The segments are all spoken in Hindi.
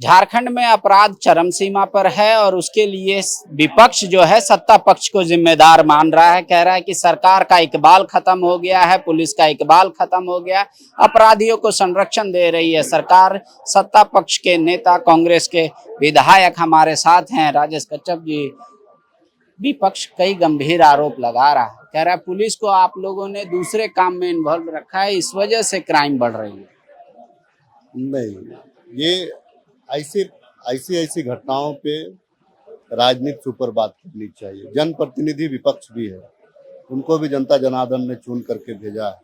झारखंड में अपराध चरम सीमा पर है और उसके लिए विपक्ष जो है सत्ता पक्ष को जिम्मेदार मान रहा है। कह रहा है कि सरकार का इकबाल खत्म हो गया है, पुलिस का इकबाल खत्म हो गया, अपराधियों को संरक्षण दे रही है सरकार। सत्ता पक्ष के नेता कांग्रेस के विधायक हमारे साथ हैं, राजेश कच्छप जी। विपक्ष कई गंभीर आरोप लगा रहा है, कह रहा है पुलिस को आप लोगों ने दूसरे काम में इन्वॉल्व रखा है, इस वजह से क्राइम बढ़ रही है। नहीं, ये ऐसी ऐसी ऐसी घटनाओं पे राजनीति से ऊपर बात करनी चाहिए। जनप्रतिनिधि विपक्ष भी है, उनको भी जनता जनार्दन ने चुन करके भेजा है।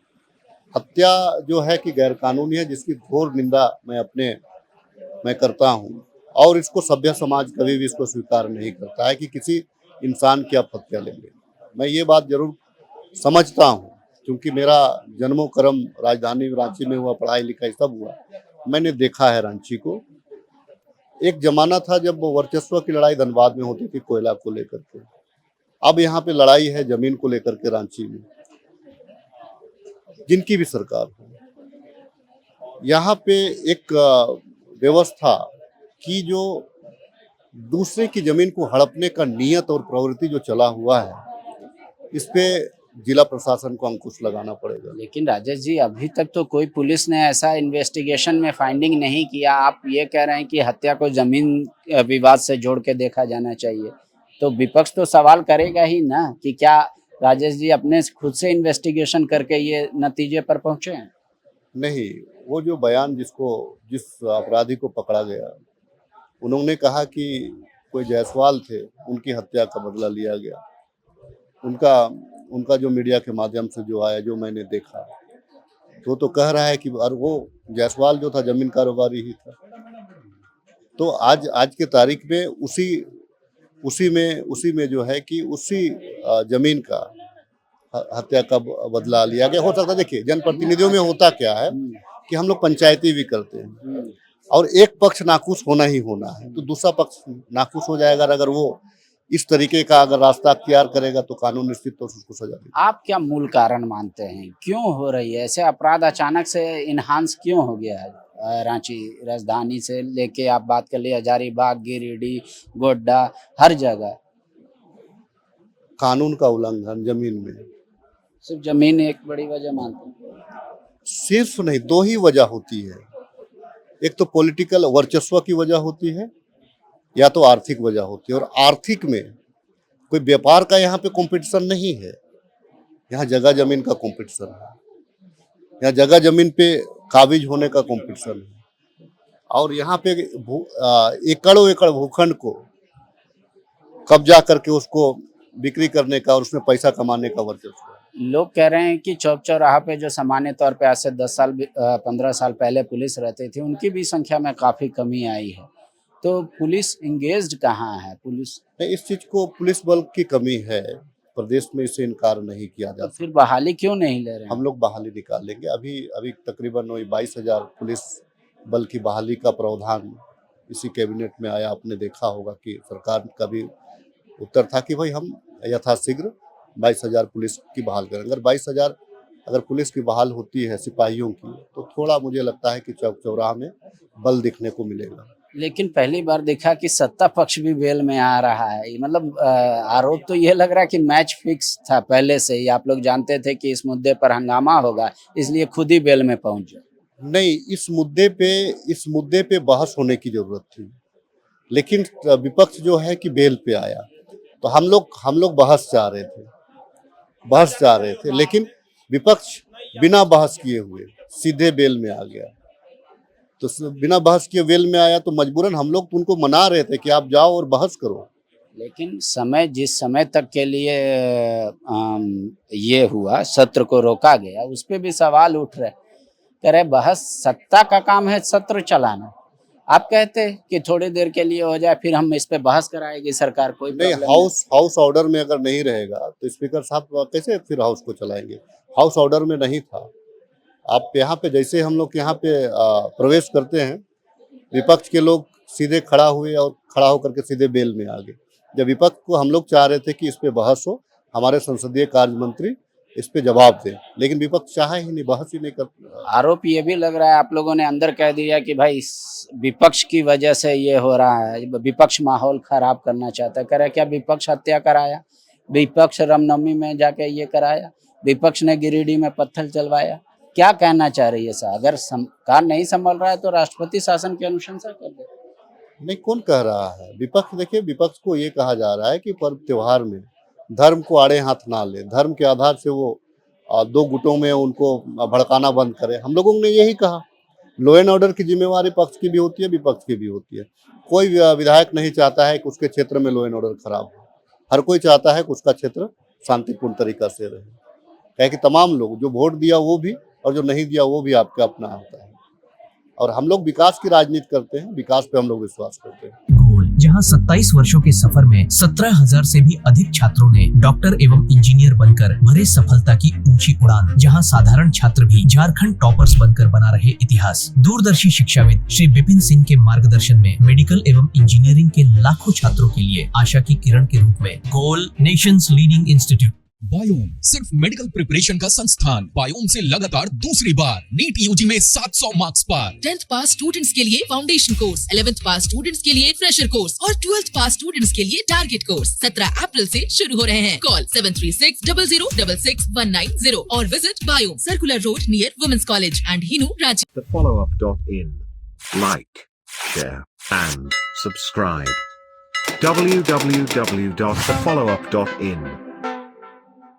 हत्या जो है कि गैर कानूनी है, जिसकी घोर निंदा मैं करता हूँ और इसको सभ्य समाज कभी भी इसको स्वीकार नहीं करता है कि किसी इंसान की आप हत्या लेंगे। मैं ये बात जरूर समझता हूँ क्योंकि मेरा जन्मों कर्म राजधानी रांची में हुआ, पढ़ाई लिखाई सब हुआ, मैंने देखा है रांची को। एक जमाना था जब वर्चस्व की लड़ाई धनबाद में होती थी कोयला को लेकर के, अब यहाँ पे लड़ाई है जमीन को लेकर के रांची में। जिनकी भी सरकार हो, यहाँ पे एक व्यवस्था की जो दूसरे की जमीन को हड़पने का नियत और प्रवृत्ति जो चला हुआ है, इस पे जिला प्रशासन को अंकुश लगाना पड़ेगा। लेकिन राजेश जी, अभी तक तो कोई पुलिस ने ऐसा इन्वेस्टिगेशन में फाइंडिंग नहीं किया। आप ये कह रहे हैं कि हत्या को जमीन विवाद से जोड़ के देखा जाना चाहिए, तो विपक्ष तो सवाल करेगा ही ना कि क्या राजेश जी अपने खुद से इन्वेस्टिगेशन करके ये नतीजे पर पहुंचे हैं। नहीं, वो जो बयान जिस अपराधी को पकड़ा गया, उन्होंने कहा कि कोई जायसवाल थे, उनकी हत्या का बदला लिया गया। उनका जो मीडिया के माध्यम से जो आया, जो मैंने देखा, तो कह रहा है कि और वो जायसवाल जो था जमीन कारोबारी ही था। तो आज के तारीख में उसी में जो है कि उसी जमीन का हत्या का बदला लिया गया। हो सकता है, देखिए जनप्रतिनिधियों में होता क्या है कि हम लोग पंचायती भी करते हैं और एक पक्ष नाखुश होना ही होना है, तो दूसरा पक्ष नाखुश हो जाएगा। अगर वो इस तरीके का अगर रास्ता अख्तियार करेगा तो कानून निश्चित तौर से उसको सजा देगा। आप क्या मूल कारण मानते हैं, क्यों हो रही है ऐसे अपराध, अचानक से इन्हांस क्यों हो गया है? रांची राजधानी से लेके आप बात कर लिए हजारीबाग, गिरिडीह, गोड्डा, हर जगह कानून का उल्लंघन जमीन में। सिर्फ जमीन एक बड़ी वजह मानते हैं? सिर्फ नहीं, दो ही वजह होती है। एक तो पॉलिटिकल वर्चस्व की वजह होती है, या तो आर्थिक वजह होती है। और आर्थिक में कोई व्यापार का यहाँ पे कंपटीशन नहीं है, यहाँ जगह जमीन का कंपटीशन है। यहाँ जगह जमीन पे काबिज होने का कंपटीशन है और यहाँ पे एकड़ों एकड़ भूखंड को कब्जा करके उसको बिक्री करने का और उसमें पैसा कमाने का वर्चस्व है। लोग कह रहे हैं कि चौक चौराहा पे जो सामान्य तौर पे आज से 10 साल 15 साल पहले पुलिस रहती थी, उनकी भी संख्या में काफी कमी आई है। तो पुलिस इंगेज्ड कहाँ है? पुलिस इस चीज को पुलिस बल की कमी है प्रदेश में, इसे इनकार नहीं किया जा तो फिर बहाली क्यों नहीं ले रहे हैं? हम लोग बहाली निकालेंगे। अभी तकरीबन 22,000 पुलिस बल की बहाली का प्रावधान इसी कैबिनेट में आया। आपने देखा होगा कि सरकार का भी उत्तर था कि भाई हम यथाशीघ्र 22,000 पुलिस की बहाल करें। अगर 22,000 अगर पुलिस की बहाल होती है सिपाहियों की, तो थोड़ा मुझे लगता है कि चौक चौराहा में बल दिखने को मिलेगा। लेकिन पहली बार देखा कि सत्ता पक्ष भी बेल में आ रहा है। मतलब आरोप तो ये लग रहा है कि मैच फिक्स था पहले से ही, आप लोग जानते थे कि इस मुद्दे पर हंगामा होगा, इसलिए खुद ही बेल में पहुंचे। नहीं, इस मुद्दे पे बहस होने की जरूरत थी, लेकिन विपक्ष जो है कि बेल पे आया, तो हम लोग बहस चाह रहे थे, लेकिन विपक्ष बिना बहस किए हुए सीधे बेल में आ गया। तो बिना बहस किए बेल में आया तो मजबूरन हम लोग उनको मना रहे थे कि आप जाओ और बहस करो। लेकिन जिस समय तक के लिए ये हुआ, सत्र को रोका गया, उस पे भी सवाल उठ रहे, कह रहे बहस सत्ता का काम है, सत्र चलाना। आप कहते कि थोड़ी देर के लिए हो जाए, फिर हम इस पे बहस कराएगी सरकार, कोई नहीं, हाउस ऑर्डर में अगर नहीं रहेगा तो स्पीकर साहब कैसे फिर हाउस को चलाएंगे? हाउस ऑर्डर में नहीं था। आप यहाँ पे जैसे हम लोग यहाँ पे प्रवेश करते हैं, विपक्ष के लोग सीधे खड़ा हुए और खड़ा होकर के सीधे बेल में आ गए। जब विपक्ष को हम लोग चाह रहे थे कि इस पे बहस हो, हमारे संसदीय कार्य मंत्री इस पे जवाब दें, लेकिन विपक्ष चाहा ही नहीं, बहस ही नहीं कर। आरोप ये भी लग रहा है आप लोगों ने अंदर कह दिया कि भाई इस विपक्ष की वजह से ये हो रहा है, विपक्ष माहौल खराब करना चाहता है। कह रहे क्या विपक्ष हत्या कराया, विपक्ष रामनवमी में जाके ये कराया, विपक्ष ने गिरिडीह में पत्थर चलवाया। क्या कहना चाह रही है सर? अगर सरकार नहीं संभल रहा है तो राष्ट्रपति शासन की अनुशंसा कर दे। नहीं, कौन कह रहा है? विपक्ष, देखिए विपक्ष को ये कहा जा रहा है कि पर्व त्योहार में धर्म को आड़े हाथ ना ले, धर्म के आधार से वो दो गुटों में उनको भड़काना बंद करे। हम लोगों ने यही कहा, लॉ एंड ऑर्डर की जिम्मेवारी पक्ष की भी होती है, विपक्ष की भी होती है। कोई विधायक नहीं चाहता है कि उसके क्षेत्र में लॉ एंड ऑर्डर खराब हो, हर कोई चाहता है कि उसका क्षेत्र शांतिपूर्ण तरीका से रहे। क्या कि तमाम लोग, जो वोट दिया वो भी और जो नहीं दिया वो भी आपका अपना होता है। और हम लोग विकास की राजनीति करते हैं, विकास पे हम लोग विश्वास करते हैं। गोल, जहां 27 वर्षों के सफर में 17,000 से भी अधिक छात्रों ने डॉक्टर एवं इंजीनियर बनकर भरे सफलता की ऊंची उड़ान, जहां साधारण छात्र भी झारखंड टॉपर्स बनकर बना रहे इतिहास। दूरदर्शी शिक्षाविद श्री विपिन सिंह के मार्गदर्शन में मेडिकल एवं इंजीनियरिंग के लाखों छात्रों के लिए आशा की किरण के रूप में गोल, नेशंस लीडिंग इंस्टीट्यूट। बायोम सिर्फ मेडिकल प्रिपरेशन का संस्थान। बायोम से लगातार दूसरी बार नीट यूजी में 700 मार्क्स पार। 10th पास स्टूडेंट्स के लिए फाउंडेशन कोर्स, 11th पास स्टूडेंट्स के लिए फ्रेशर कोर्स और 12th पास स्टूडेंट्स के लिए टारगेट कोर्स 17 अप्रैल से शुरू हो रहे हैं। कॉल 7360066190 और visit Biome, circular road near women's college and Hinoo, Ranchi. thefollowup.in. Like, share, and subscribe. www.thefollowup.in